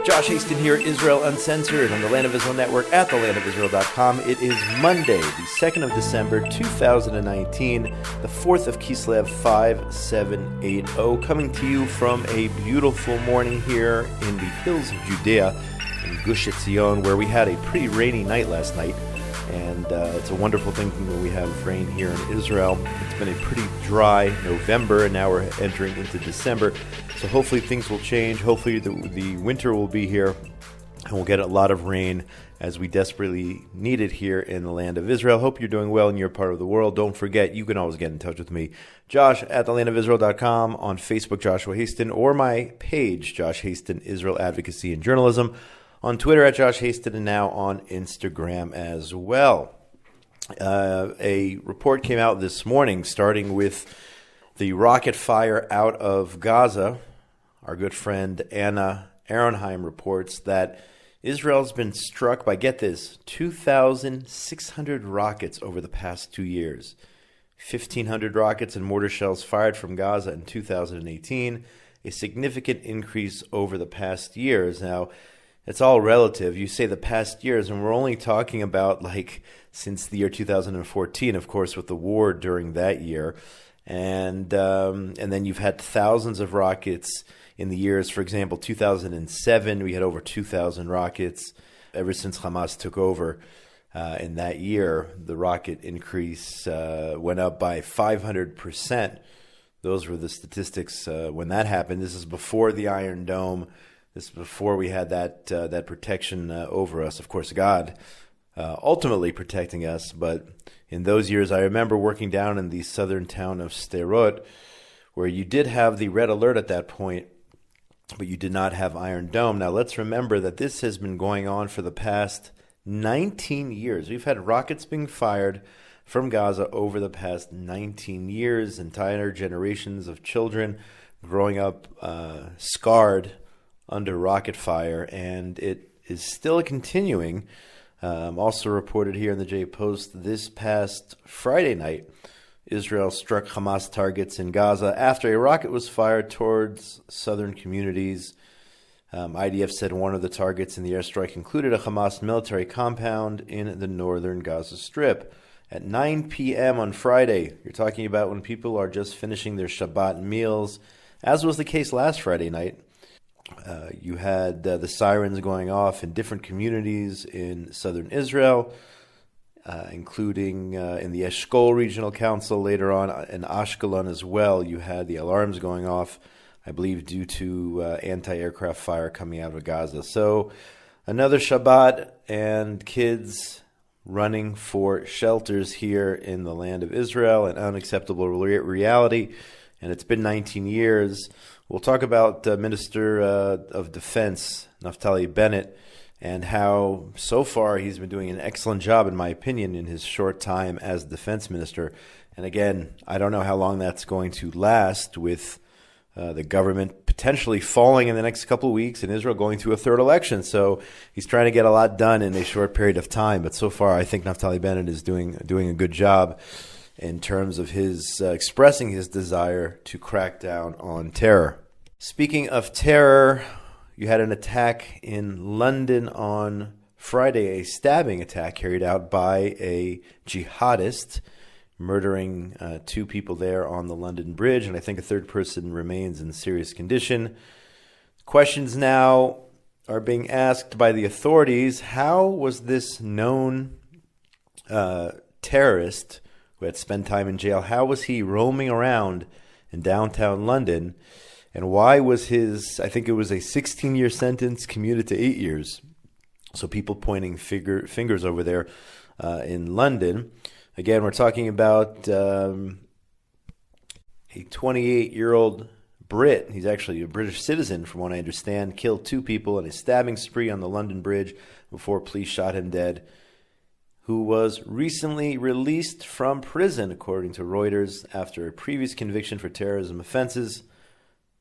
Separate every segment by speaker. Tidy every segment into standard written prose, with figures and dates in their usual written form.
Speaker 1: Josh Hasten here, Israel Uncensored, on the Land of Israel Network at thelandofisrael.com. It is Monday, the 2nd of December, 2019, the 4th of Kislev, 5780, coming to you from a beautiful morning here in the hills of Judea, in Gush Etzion, where we had a pretty rainy night last night. And it's a wonderful thing when we have rain here in Israel. It's been a pretty dry November, and now we're entering into December. So hopefully things will change. Hopefully the winter will be here, and we'll get a lot of rain as we desperately need it here in the land of Israel. Hope you're doing well in your part of the world. Don't forget, you can always get in touch with me, Josh at thelandofisrael.com, on Facebook, Joshua Hasten, or my page, Josh Hasten, Israel Advocacy and Journalism, on Twitter at Josh Hasten, and now on Instagram as well. A report came out this morning starting with the rocket fire out of Gaza. Our good friend Anna Aronheim reports that Israel's been struck by, get this, 2,600 rockets over the past 2 years. 1,500 rockets and mortar shells fired from Gaza in 2018, a significant increase over the past years. Now, it's all relative. You say the past years, and we're only talking about since the year 2014, of course, with the war during that year. And then you've had thousands of rockets in the years. For example, 2007, we had over 2,000 rockets. Ever since Hamas took over in that year, the rocket increase went up by 500%. Those were the statistics when that happened. This is before the Iron Dome. This is before we had that protection over us. Of course, God ultimately protecting us. But in those years, I remember working down in the southern town of Sderot, where you did have the red alert at that point, but you did not have Iron Dome. Now, let's remember that this has been going on for the past 19 years. We've had rockets being fired from Gaza over the past 19 years, entire generations of children growing up scarred under rocket fire, and it is still continuing. Also reported here in the J Post, this past Friday night, Israel struck Hamas targets in Gaza after a rocket was fired towards southern communities. IDF said one of the targets in the airstrike included a Hamas military compound in the northern Gaza Strip. At 9 p.m. on Friday, you're talking about when people are just finishing their Shabbat meals, as was the case last Friday night. You had the sirens going off in different communities in southern Israel, including in the Eshkol Regional Council. Later on in Ashkelon as well, you had the alarms going off, I believe, due to anti-aircraft fire coming out of Gaza. So another Shabbat and kids running for shelters here in the land of Israel, an unacceptable reality. And it's been 19 years. We'll talk about Minister of Defense, Naftali Bennett, and how so far he's been doing an excellent job, in my opinion, in his short time as defense minister. And again, I don't know how long that's going to last, with the government potentially falling in the next couple of weeks and Israel going through a third election. So he's trying to get a lot done in a short period of time. But so far, I think Naftali Bennett is doing a good job in terms of his expressing his desire to crack down on terror. Speaking of terror, you had an attack in London on Friday, a stabbing attack carried out by a jihadist, murdering 2 people there on the London Bridge, and I think a third person remains in serious condition. Questions now are being asked by the authorities: how was this known terrorist who had spent time in jail, how was he roaming around in downtown London? And why was his, I think it was a 16-year sentence, commuted to 8 years? So people pointing fingers over there in London. Again, we're talking about a 28-year-old Brit. He's actually a British citizen, from what I understand, killed 2 people in a stabbing spree on the London Bridge before police shot him dead, who was recently released from prison, according to Reuters, after a previous conviction for terrorism offenses,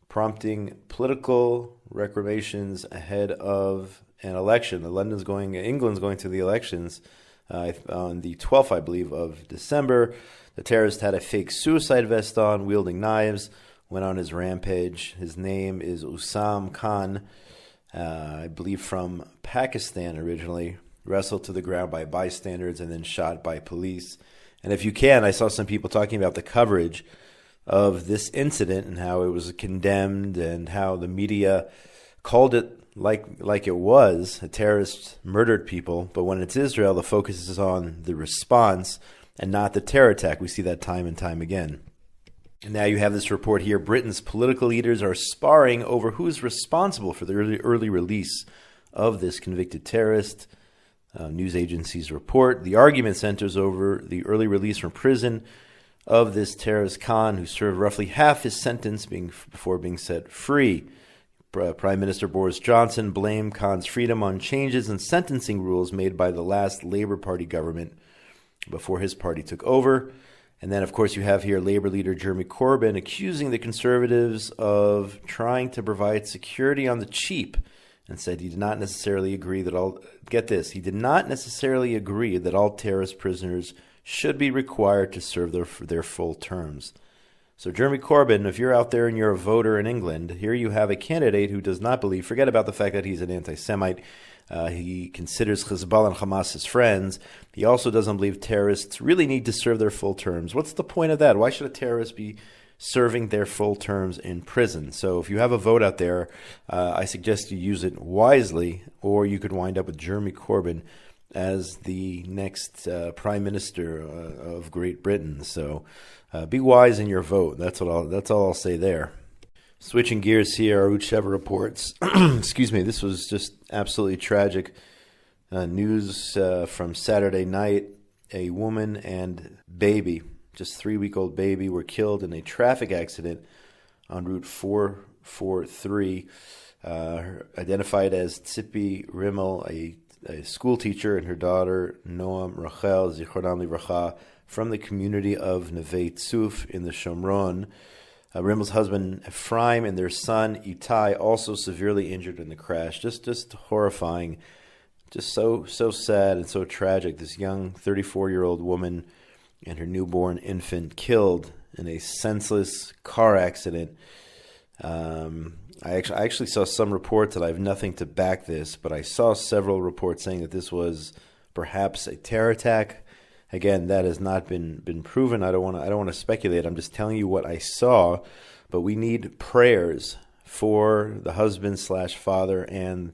Speaker 1: prompting political recriminations ahead of an election. England's going to the elections on the 12th, I believe, of December. The terrorist had a fake suicide vest on, wielding knives, went on his rampage. His name is Usam Khan. I believe from Pakistan originally, wrestled to the ground by bystanders and then shot by police. And if you can, I saw some people talking about the coverage of this incident and how it was condemned and how the media called it like it was. A terrorist murdered people, but when it's Israel, the focus is on the response and not the terror attack. We see that time and time again. And now you have this report here. Britain's political leaders are sparring over who's responsible for the early release of this convicted terrorist. News agencies report. The argument centers over the early release from prison of this terrorist Khan, who served roughly half his sentence before being set free. Prime Minister Boris Johnson blamed Khan's freedom on changes in sentencing rules made by the last Labour Party government before his party took over. And then, of course, you have here Labour leader Jeremy Corbyn accusing the Conservatives of trying to provide security on the cheap, and said he did not necessarily agree that all, get this, he did not necessarily agree that all terrorist prisoners should be required to serve their full terms. So Jeremy Corbyn, if you're out there and you're a voter in England, here you have a candidate who does not believe, forget about the fact that he's an anti-Semite, he considers Hezbollah and Hamas his friends. He also doesn't believe terrorists really need to serve their full terms. What's the point of that? Why should a terrorist be serving their full terms in prison? So if you have a vote out there, I suggest you use it wisely, or you could wind up with Jeremy Corbyn as the next Prime Minister of Great Britain. So be wise in your vote. That's all I'll say there. Switching gears here, Arutsheva reports. Excuse me. This was just absolutely tragic news from Saturday night. A woman and baby, just 3-week-old baby, were killed in a traffic accident on Route 443. Identified as Tzipi Rimmel, a school teacher, and her daughter Noam Rachel Zichronam Livracha from the community of Neve Tzuf in the Shomron. Rimmel's husband Ephraim and their son Itai also severely injured in the crash. Just horrifying, just so sad and so tragic. This young 34-year-old woman and her newborn infant killed in a senseless car accident. I actually saw some reports that I have nothing to back this, but I saw several reports saying that this was perhaps a terror attack. Again, that has not been proven. I don't want to speculate. I'm just telling you what I saw. But we need prayers for the husband/father and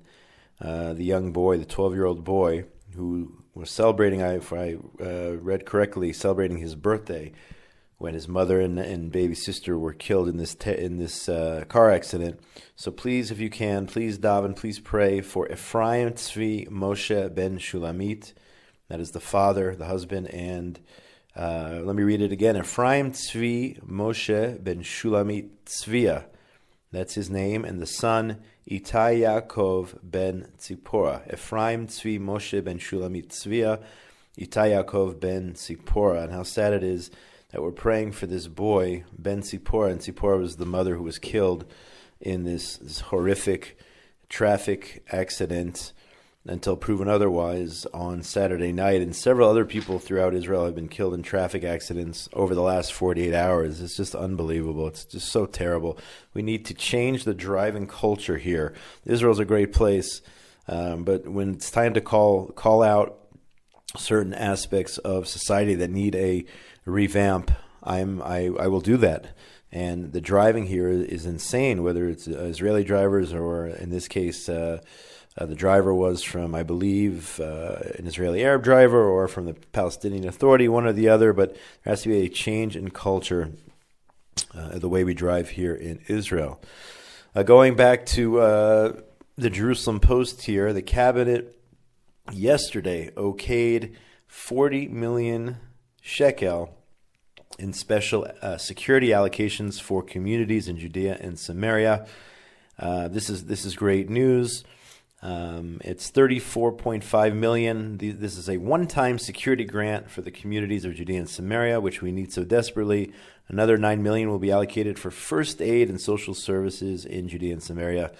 Speaker 1: the young boy, the 12-year-old boy, who was celebrating, if I read correctly, celebrating his birthday when his mother and baby sister were killed in this car accident. So please, if you can, please daven, please pray for Ephraim Tzvi Moshe ben Shulamit. That is the father, the husband, and let me read it again. Ephraim Tzvi Moshe ben Shulamit Tzvia. That's his name. And the son, Itai Yaakov ben Tzipora. Ephraim Tzvi Moshe ben Shulamit Tzvia. Itai Yaakov ben Tzipora. And how sad it is that we're praying for this boy, Ben Tzipora. And Tzipora was the mother who was killed in this horrific traffic accident until proven otherwise on Saturday night. And several other people throughout Israel have been killed in traffic accidents over the last 48 hours. It's just unbelievable. It's just so terrible. We need to change the driving culture here. Israel's a great place, but when it's time to call out certain aspects of society that need a revamp, I will do that. And the driving here is insane, whether it's Israeli drivers or, in this case, the driver was from, I believe, an Israeli Arab driver or from the Palestinian Authority, one or the other. But there has to be a change in culture, the way we drive here in Israel. Going back to the Jerusalem Post here, the cabinet yesterday okayed 40 million shekel in special security allocations for communities in Judea and Samaria. This is great news. It's 34.5 million. This is a one-time security grant for the communities of Judea and Samaria, which we need so desperately. Another 9 million will be allocated for first aid and social services in Judea and Samaria.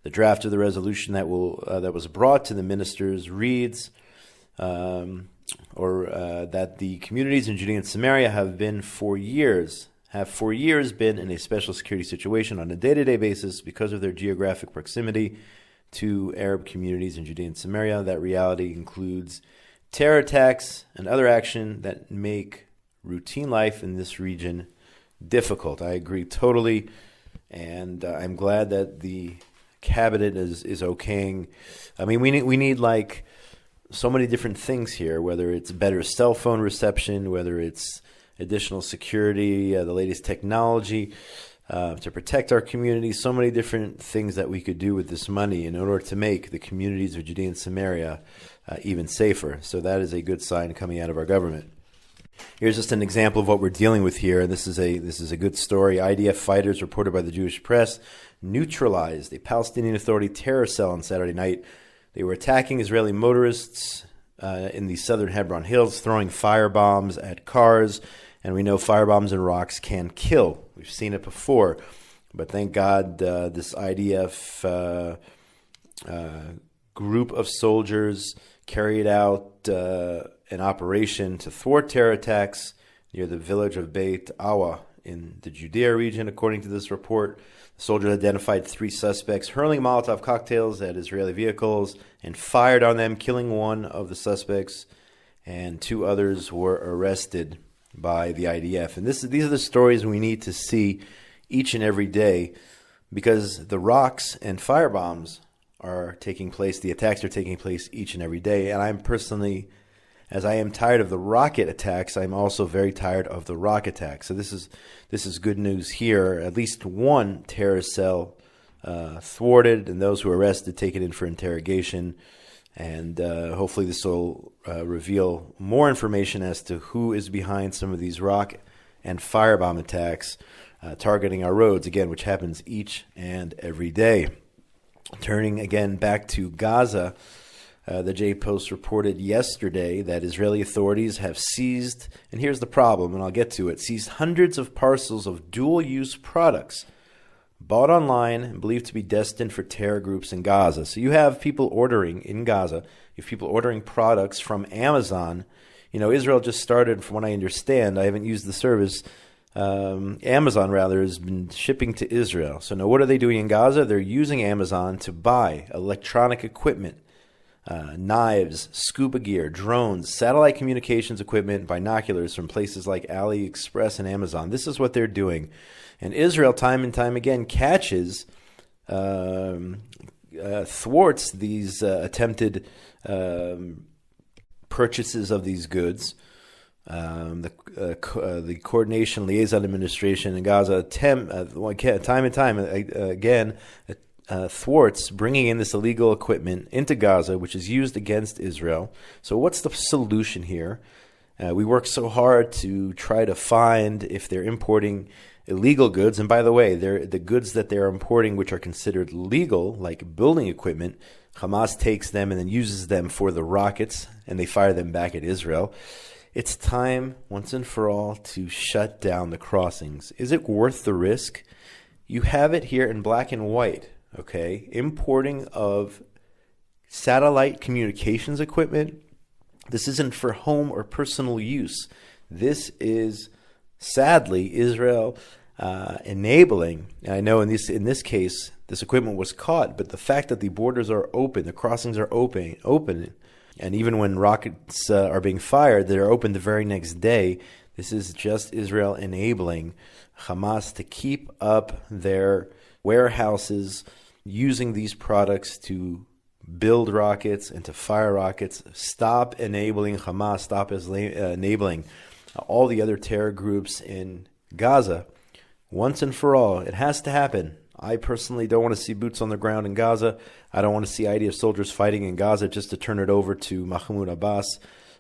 Speaker 1: The draft of the resolution that was brought to the ministers reads, that the communities in Judea and Samaria have for years been in a special security situation on a day-to-day basis because of their geographic proximity to Arab communities in Judea and Samaria. That reality includes terror attacks and other action that make routine life in this region difficult. I agree totally, and I'm glad that the cabinet is okaying. I mean, we need like so many different things here, whether it's better cell phone reception, whether it's additional security, the latest technology to protect our community, so many different things that we could do with this money in order to make the communities of Judea and Samaria even safer. So that is a good sign coming out of our government. Here's just an example of what we're dealing with here. This is a good story. IDF fighters, reported by the Jewish press, neutralized a Palestinian Authority terror cell on Saturday night. They were attacking Israeli motorists in the southern Hebron hills, throwing firebombs at cars. And we know firebombs and rocks can kill. We've seen it before. But thank God this IDF group of soldiers carried out an operation to thwart terror attacks near the village of Beit Awa in the Judea region. According to this report, the soldiers identified 3 suspects hurling Molotov cocktails at Israeli vehicles and fired on them, killing one of the suspects, and 2 others were arrested by the IDF. And these are the stories we need to see each and every day, because the rocks and firebombs are taking place, the attacks are taking place each and every day. And I'm personally, as I am tired of the rocket attacks, I'm also very tired of the rock attacks. So this is good news here. At least one terror cell thwarted, and those who were arrested taken in for interrogation. And hopefully this will reveal more information as to who is behind some of these rock and firebomb attacks targeting our roads, again, which happens each and every day. Turning again back to Gaza, the J-Post reported yesterday that Israeli authorities have seized, and here's the problem, and I'll get to it, seized hundreds of parcels of dual-use products bought online and believed to be destined for terror groups in Gaza. So you have people ordering in Gaza, you have people ordering products from Amazon. You know, Israel just started, from what I understand, I haven't used the service, Amazon rather has been shipping to Israel. So now what are they doing in Gaza? They're using Amazon to buy electronic equipment, knives, scuba gear, drones, satellite communications equipment, binoculars from places like AliExpress and Amazon. This is what they're doing. And Israel, time and time again, catches, thwarts these attempted purchases of these goods. The Coordination Liaison Administration in Gaza time and time again thwarts bringing in this illegal equipment into Gaza, which is used against Israel. So what's the solution here? We work so hard to try to find if they're importing illegal goods. And by the way, the goods that they're importing, which are considered legal, like building equipment, Hamas takes them and then uses them for the rockets, and they fire them back at Israel. It's time, once and for all, to shut down the crossings. Is it worth the risk? You have it here in black and white, okay? Importing of satellite communications equipment. This isn't for home or personal use. This is, sadly, Israel enabling, and I know in this case, this equipment was caught, but the fact that the borders are open, the crossings are open, and even when rockets are being fired, they're open the very next day. This is just Israel enabling Hamas to keep up their warehouses using these products to build rockets and to fire rockets. Stop enabling Hamas. Stop enabling all the other terror groups in Gaza. Once and for all, it has to happen. I personally don't want to see boots on the ground in Gaza. I don't want to see IDF soldiers fighting in Gaza just to turn it over to Mahmoud Abbas,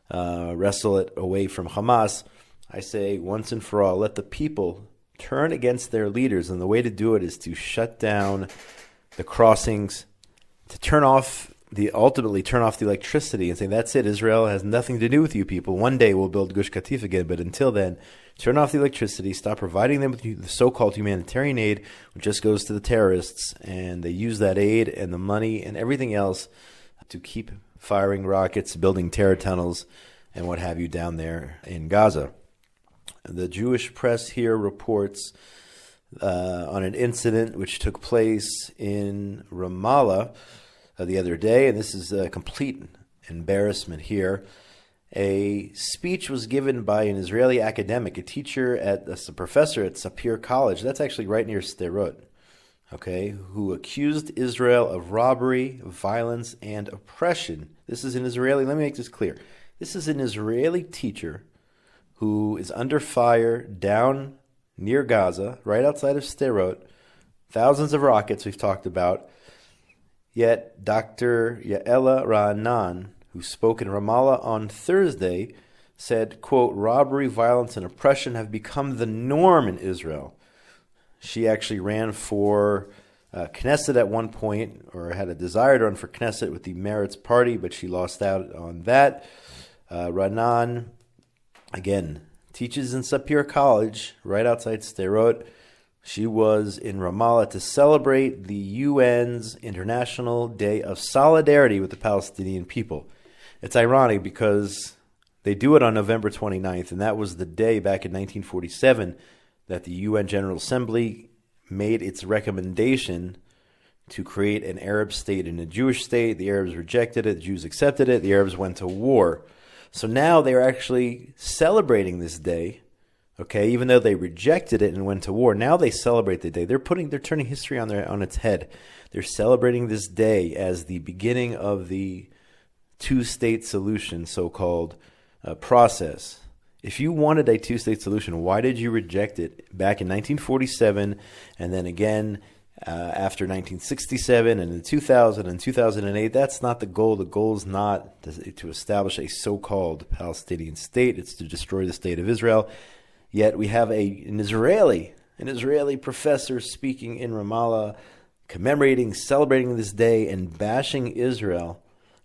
Speaker 1: wrestle it away from Hamas. I say once and for all, let the people turn against their leaders, and the way to do it is to shut down the crossings, to ultimately turn off the electricity and say, that's it, Israel has nothing to do with you people. One day we'll build Gush Katif again, but until then, turn off the electricity, stop providing them with the so-called humanitarian aid, which just goes to the terrorists, and they use that aid and the money and everything else to keep firing rockets, building terror tunnels, and what have you down there in Gaza. The Jewish press here reports on an incident which took place in Ramallah, the other day, and this is a complete embarrassment here. A speech was given by an Israeli academic, a professor at Sapir College. That's actually right near Sderot, okay, who accused Israel of robbery, violence, and oppression. This is an Israeli, let me make this clear. This is an Israeli teacher who is under fire down near Gaza, right outside of Sderot. Thousands of rockets we've talked about. Yet Dr. Yaela Ra'anan, who spoke in Ramallah on Thursday, said, quote, robbery, violence, and oppression have become the norm in Israel. She actually ran for Knesset at one point, or had a desire to run for Knesset with the Meretz party, but she lost out on that. Ra'anan, again, teaches in Sapir College, right outside Sderot. She was in Ramallah to celebrate the UN's International Day of Solidarity with the Palestinian people. It's ironic because they do it on November 29th, and that was the day back in 1947 that the UN General Assembly made its recommendation to create an Arab state and a Jewish state. The Arabs rejected it, the Jews accepted it, the Arabs went to war. So now they're actually celebrating this day, okay, even though they rejected it and went to war. Now they celebrate the day. They're turning history on its head. They're celebrating this day as the beginning of the two-state solution, so-called process. If you wanted a two-state solution, why did you reject it back in 1947 and then again after 1967 and in 2000 and 2008? That's not the goal. The goal is not to establish a so-called Palestinian state. It's to destroy the state of Israel. Yet we have an Israeli professor speaking in Ramallah, commemorating, celebrating this day, and bashing Israel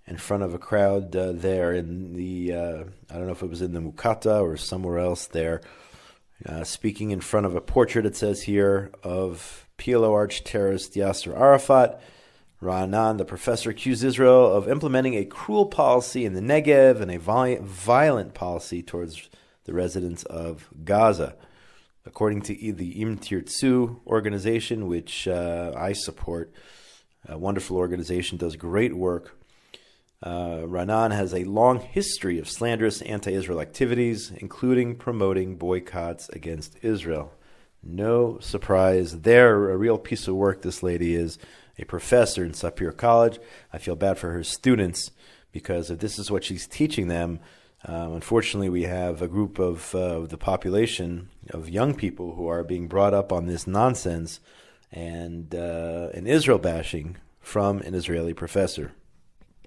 Speaker 1: in front of a crowd there in the, I don't know if it was in the Mukata or somewhere else there, speaking in front of a portrait, it says here, of PLO arch-terrorist Yasser Arafat. Ra'anan, the professor, accused Israel of implementing a cruel policy in the Negev and a violent policy towards the residents of Gaza. According to the Im Tirtzu organization, which I support, a wonderful organization, does great work. Ra'anan has a long history of slanderous anti-Israel activities, including promoting boycotts against Israel. No surprise there. A real piece of work this lady is. A professor in Sapir College. I feel bad for her students because if this is what she's teaching them, unfortunately we have a group of the population of young people who are being brought up on this nonsense and an Israel bashing from an Israeli professor.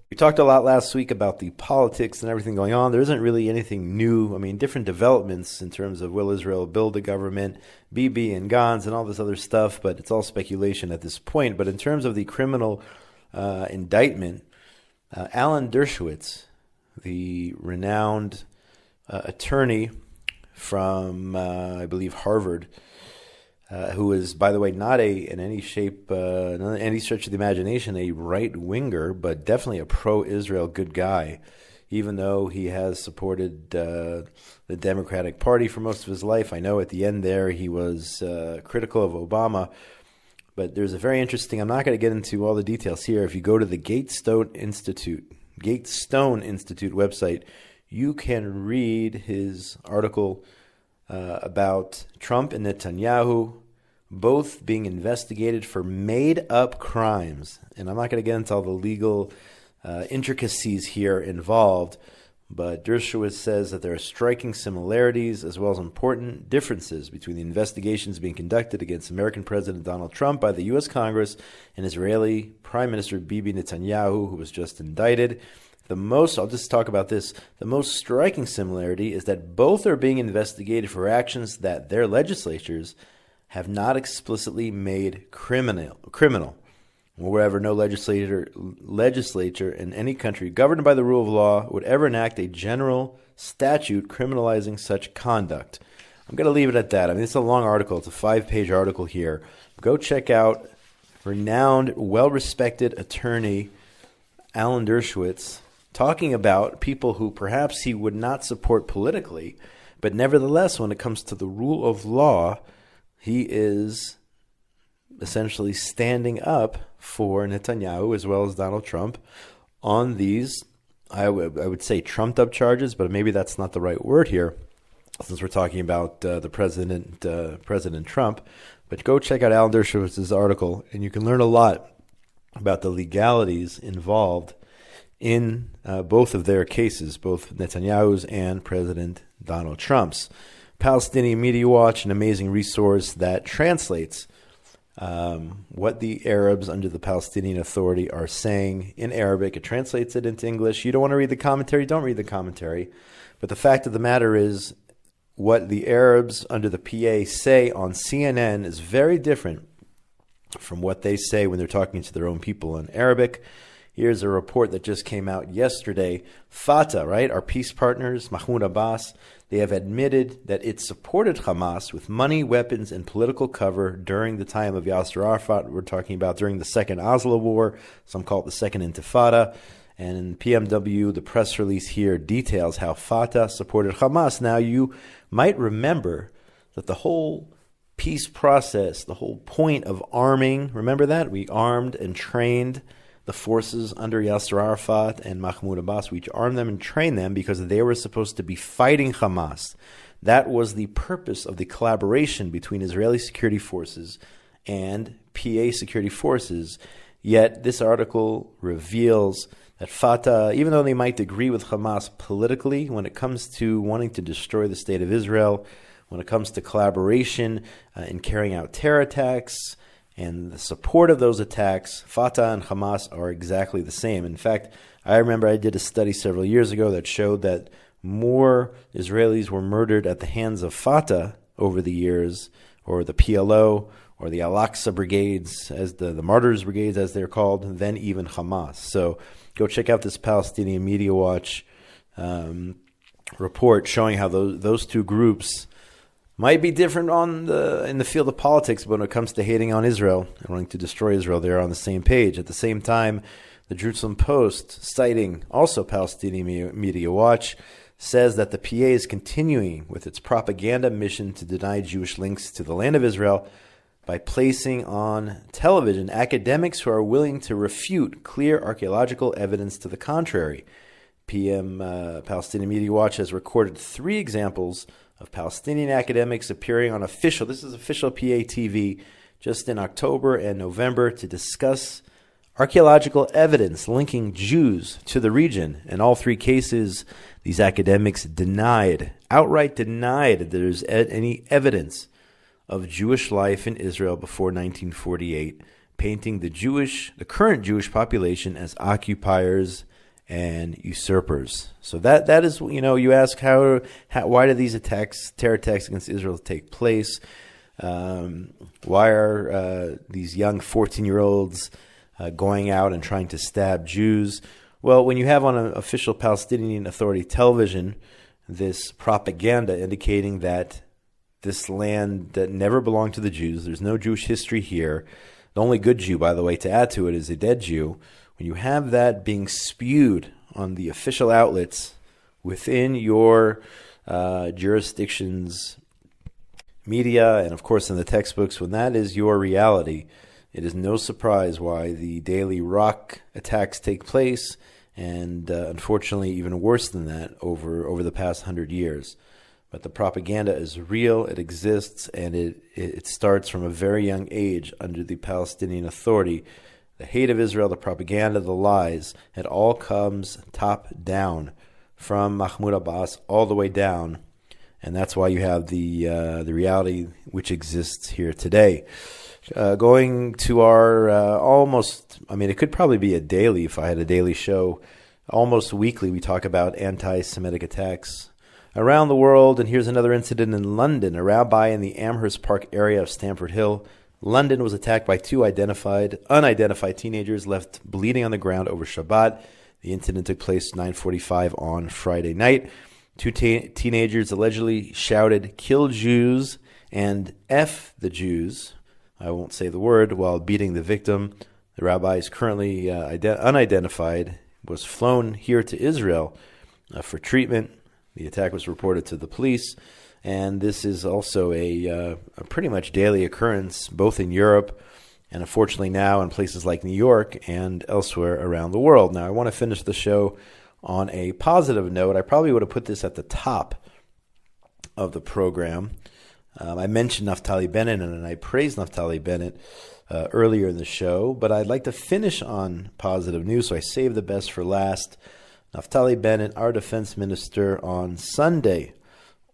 Speaker 1: We talked a lot last week about the politics and everything going on. There isn't really anything new. I mean, different developments in terms of will Israel build a government, Bibi and Gantz and all this other stuff, but it's all speculation at this point. But in terms of the criminal indictment, Alan Dershowitz, the renowned attorney from, I believe, Harvard, who is, by the way, not in any shape, any stretch of the imagination, a right-winger, but definitely a pro-Israel good guy, even though he has supported the Democratic Party for most of his life. I know at the end there he was critical of Obama, but there's a very interesting, I'm not going to get into all the details here. If you go to the Gatestone Institute website, you can read his article about Trump and Netanyahu both being investigated for made-up crimes. And I'm not going to get into all the legal intricacies here involved, but Dershowitz says that there are striking similarities as well as important differences between the investigations being conducted against American President Donald Trump by the U.S. Congress and Israeli Prime Minister Bibi Netanyahu, who was just indicted. I'll just talk about this. The most striking similarity is that both are being investigated for actions that their legislatures have not explicitly made criminal. Wherever no legislature in any country governed by the rule of law would ever enact a general statute criminalizing such conduct. I'm going to leave it at that. I mean, it's a long article. It's a 5-page article here. Go check out renowned, well-respected attorney Alan Dershowitz talking about people who perhaps he would not support politically, but nevertheless, when it comes to the rule of law, he is essentially standing up for Netanyahu as well as Donald Trump on these, I would say trumped-up charges, but maybe that's not the right word here, since we're talking about the President Trump. But go check out Alan Dershowitz's article, and you can learn a lot about the legalities involved in both of their cases, both Netanyahu's and President Donald Trump's. Palestinian Media Watch, an amazing resource that translates what the Arabs under the Palestinian Authority are saying in Arabic. It translates it into English. You don't want to read the commentary? Don't read the commentary. But the fact of the matter is, what the Arabs under the PA say on CNN is very different from what they say when they're talking to their own people in Arabic. Here's a report that just came out yesterday. Fatah, right, our peace partners, Mahmoud Abbas, they have admitted that it supported Hamas with money, weapons, and political cover during the time of Yasser Arafat. We're talking about during the Second Oslo War. Some call it the Second Intifada. And in PMW, the press release here details how Fatah supported Hamas. Now, you might remember that the whole peace process, the whole point of arming, remember that? We armed and trained the forces under Yasser Arafat and Mahmoud Abbas. We armed them and trained them because they were supposed to be fighting Hamas. That was the purpose of the collaboration between Israeli security forces and PA security forces. Yet this article reveals that Fatah, even though they might agree with Hamas politically, when it comes to wanting to destroy the state of Israel, when it comes to collaboration in carrying out terror attacks, and the support of those attacks, Fatah and Hamas are exactly the same. In fact, I remember I did a study several years ago that showed that more Israelis were murdered at the hands of Fatah over the years, or the PLO, or the Al-Aqsa brigades, as the martyrs brigades as they're called, than even Hamas. So go check out this Palestinian Media Watch report showing how those two groups might be different in the field of politics, but when it comes to hating on Israel and wanting to destroy Israel, they're on the same page. At the same time, the Jerusalem Post, citing also Palestinian Media Watch, says that the PA is continuing with its propaganda mission to deny Jewish links to the land of Israel by placing on television academics who are willing to refute clear archaeological evidence to the contrary. Palestinian Media Watch has recorded 3 examples of Palestinian academics appearing on official PA TV just in October and November to discuss archaeological evidence linking Jews to the region. In all 3 cases, these academics outright denied that there's any evidence of Jewish life in Israel before 1948, painting the current Jewish population as occupiers and usurpers. So that is, you ask why do these terror attacks against Israel take place? Why are these young 14-year-olds going out and trying to stab Jews? Well, when you have on an official Palestinian Authority television this propaganda indicating that this land that never belonged to the Jews, there's no Jewish history here. The only good Jew, by the way, to add to it is a dead Jew. When you have that being spewed on the official outlets within your jurisdiction's media and, of course, in the textbooks, when that is your reality, it is no surprise why the daily rock attacks take place, and unfortunately even worse than that over the past 100 years. But the propaganda is real, it exists, and it starts from a very young age under the Palestinian Authority. The hate of Israel, the propaganda, the lies, it all comes top down from Mahmoud Abbas all the way down. And that's why you have the reality which exists here today. Going to our it could probably be a daily if I had a daily show. Almost weekly we talk about anti-Semitic attacks around the world. And here's another incident in London. A rabbi in the Amherst Park area of Stamford Hill, London, was attacked by 2 unidentified teenagers left bleeding on the ground over Shabbat. The incident took place 9:45 on Friday night. 2 teenagers allegedly shouted, "Kill Jews" and "F the Jews." I won't say the word, while beating the victim. The rabbi is currently unidentified, was flown here to Israel for treatment. The attack was reported to the police. And this is also a pretty much daily occurrence, both in Europe and unfortunately now in places like New York and elsewhere around the world. Now, I want to finish the show on a positive note. I probably would have put this at the top of the program. I mentioned Naftali Bennett, and I praised Naftali Bennett earlier in the show, but I'd like to finish on positive news, so I saved the best for last. Naftali Bennett, our defense minister, on Sunday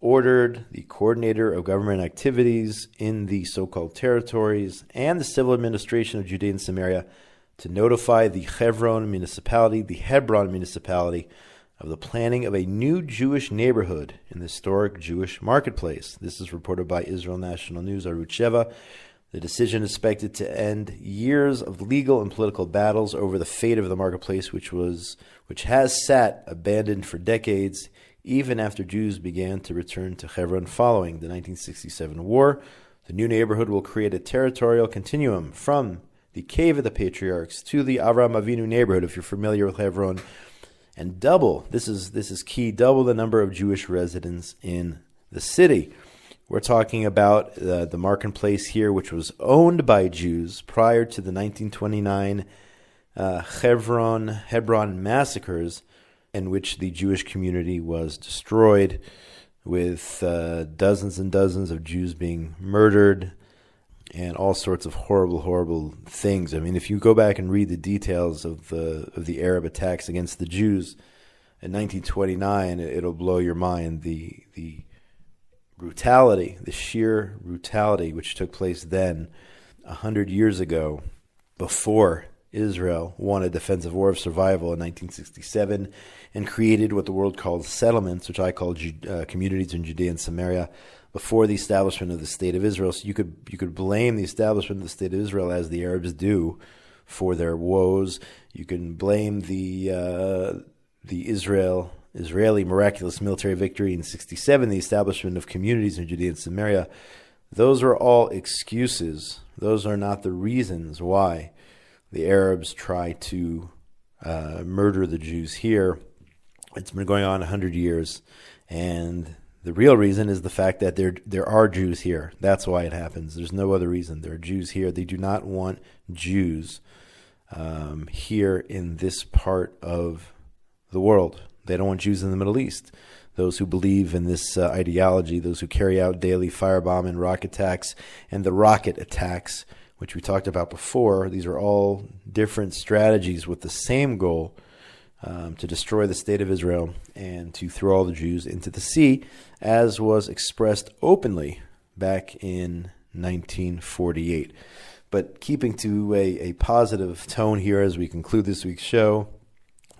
Speaker 1: ordered the coordinator of government activities in the so-called territories and the civil administration of Judea and Samaria to notify the Hebron municipality, of the planning of a new Jewish neighborhood in the historic Jewish marketplace. This is reported by Israel National News, Arutz Sheva. The decision is expected to end years of legal and political battles over the fate of the marketplace, which has sat abandoned for decades, even after Jews began to return to Hebron following the 1967 war. The new neighborhood will create a territorial continuum from the Cave of the Patriarchs to the Avram Avinu neighborhood, if you're familiar with Hebron, and double the number of Jewish residents in the city. We're talking about the marketplace here, which was owned by Jews prior to the 1929 Hebron massacres, in which the Jewish community was destroyed, with dozens and dozens of Jews being murdered and all sorts of horrible things. I mean, if you go back and read the details of the Arab attacks against the Jews in 1929, it'll blow your mind. The brutality, the sheer brutality which took place then, 100 years ago, before Israel won a defensive war of survival in 1967 and created what the world calls settlements, which I call communities in Judea and Samaria, before the establishment of the State of Israel. So you could blame the establishment of the State of Israel, as the Arabs do, for their woes. You can blame the Israeli miraculous military victory in 1967, the establishment of communities in Judea and Samaria. Those are all excuses. Those are not the reasons why the Arabs try to murder the Jews here. It's been going on 100 years, and the real reason is the fact that there are Jews here. That's why it happens. There's no other reason. There are Jews here. They do not want Jews here in this part of the world. They don't want Jews in the Middle East. Those who believe in this ideology, those who carry out daily firebomb and rocket attacks, and the rocket attacks, which we talked about before, these are all different strategies with the same goal, to destroy the State of Israel and to throw all the Jews into the sea, as was expressed openly back in 1948. But keeping to a positive tone here as we conclude this week's show,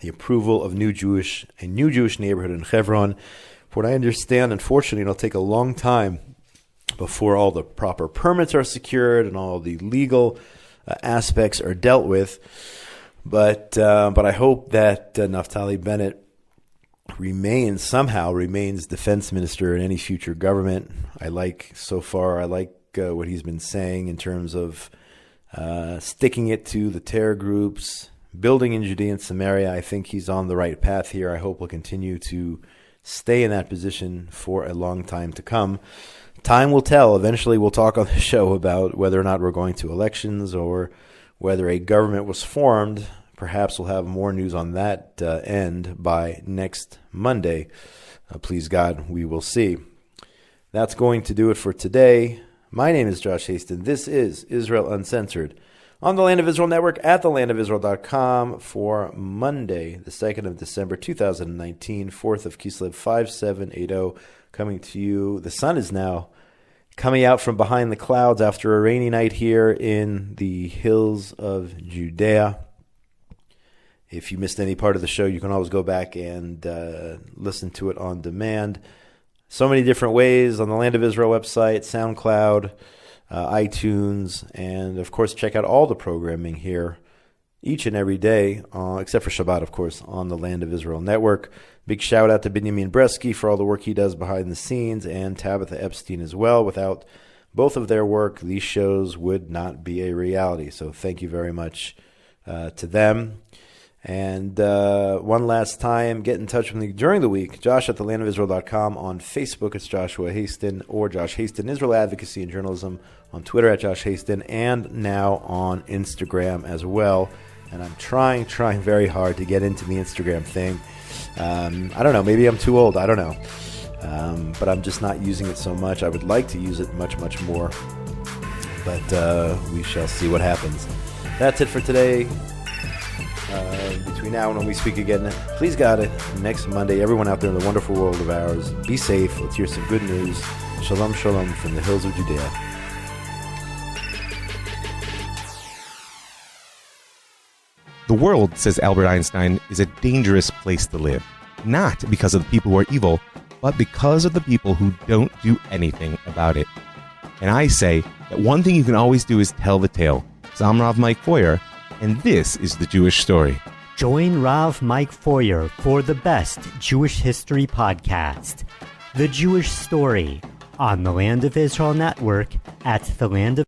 Speaker 1: the approval of a new Jewish neighborhood in Hebron. For what I understand, unfortunately, it'll take a long time before all the proper permits are secured and all the legal aspects are dealt with. But I hope that Naftali Bennett remains defense minister in any future government. I like what he's been saying in terms of sticking it to the terror groups, building in Judea and Samaria. I think he's on the right path here. I hope he'll continue to stay in that position for a long time to come. Time will tell. Eventually we'll talk on the show about whether or not we're going to elections or whether a government was formed. Perhaps we'll have more news on that end by next Monday. Please God, we will see. That's going to do it for today. My name is Josh Hasten. This is Israel Uncensored on the Land of Israel Network at thelandofisrael.com for Monday, the 2nd of December, 2019, 4th of Kislev 5780, coming to you. The sun is now coming out from behind the clouds after a rainy night here in the hills of Judea. If you missed any part of the show, you can always go back and listen to it on demand. So many different ways on the Land of Israel website, SoundCloud, iTunes, and of course check out all the programming here each and every day, except for Shabbat, of course, on the Land of Israel Network. Big shout out to Benjamin Bresky for all the work he does behind the scenes, and Tabitha Epstein as well. Without both of their work, these shows would not be a reality. So thank you very much to them. And one last time, get in touch with me during the week. Josh at thelandofisrael.com. On Facebook, it's Joshua Hasten, or Josh Hasten, Israel Advocacy and Journalism. On Twitter at Josh Hasten, and now on Instagram as well. And I'm trying very hard to get into the Instagram thing. I don't know. Maybe I'm too old. I don't know. But I'm just not using it so much. I would like to use it much, much more. But we shall see what happens. That's it for today. Between now and when we speak again, please God, next Monday, everyone out there in the wonderful world of ours, be safe. Let's hear some good news. Shalom, shalom from the hills of Judea.
Speaker 2: The world, says Albert Einstein, is a dangerous place to live. Not because of the people who are evil, but because of the people who don't do anything about it. And I say that one thing you can always do is tell the tale. So I'm Rav Mike Foyer, and this is The Jewish Story.
Speaker 3: Join Rav Mike Foyer for the best Jewish history podcast, The Jewish Story, on the Land of Israel Network at thelandofisrael.com.